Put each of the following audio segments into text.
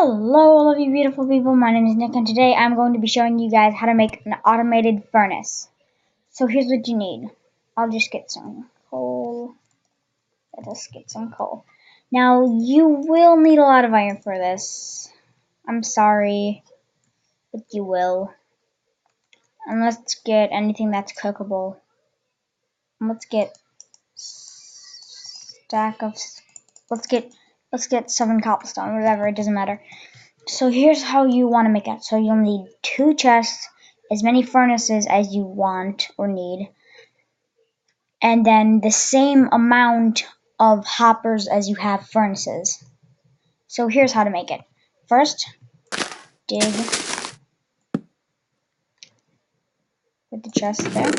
Hello all of you beautiful people, my name is Nick and today I'm going to be showing you guys how to make an automated furnace. So here's what you need. I'll just get some coal. Let us get some coal. Now you will need a lot of iron for this. I'm sorry, but you will. And let's get anything that's cookable. And let's get let's get 7 cobblestone, whatever, it doesn't matter. So here's how you want to make it. So you'll need 2 chests, as many furnaces as you want or need, and then the same amount of hoppers as you have furnaces. So here's how to make it. First, dig, put the chest there.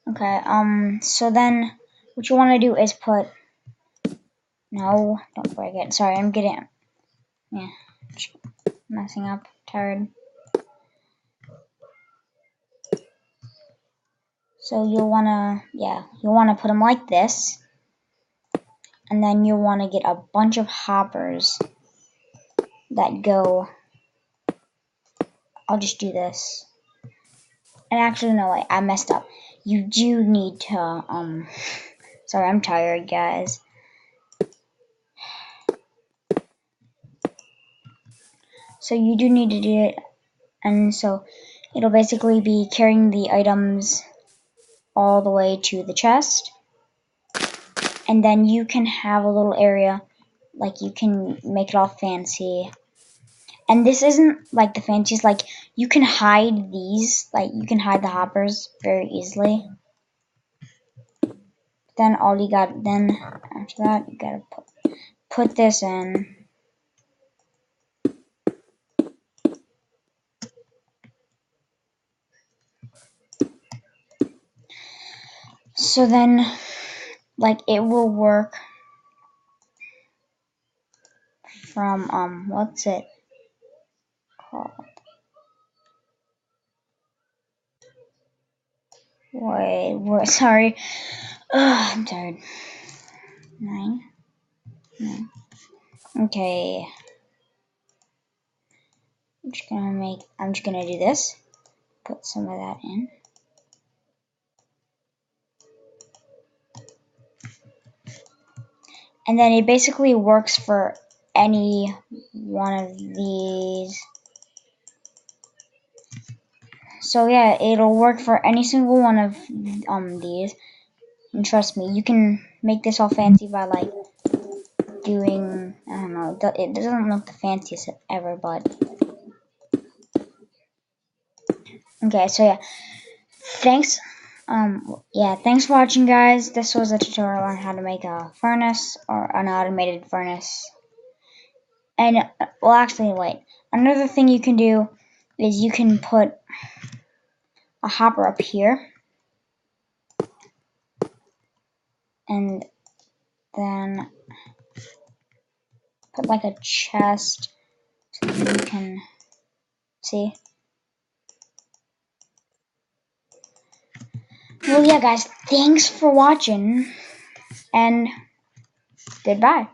Okay, so then what you want to do is put, no, don't break it. Sorry, I'm messing up, tired. So you'll wanna put them like this, and then you'll wanna get a bunch of hoppers that go. I'll just do this. And actually, no, wait, I messed up. You do need to sorry, I'm tired, guys. So you do need to do it, and so it'll basically be carrying the items all the way to the chest, and then you can have a little area, like you can make it all fancy. And this isn't like the fanciest, like you can hide these, like you can hide the hoppers very easily. Then after that you gotta put this in. So then, like, it will work from what's it called? Wait, sorry. I'm tired. 9. Okay. I'm just gonna do this. Put some of that in. And then it basically works for any one of these. So yeah, it'll work for any single one of these. And trust me, you can make this all fancy by like doing, I don't know, it doesn't look the fanciest ever, but okay, so yeah. Thanks thanks for watching, guys. This was a tutorial on how to make a furnace, or an automated furnace. And well, actually, wait. Another thing you can do is you can put a hopper up here, and then put like a chest so that you can see. Well, yeah, guys, thanks for watching, and goodbye.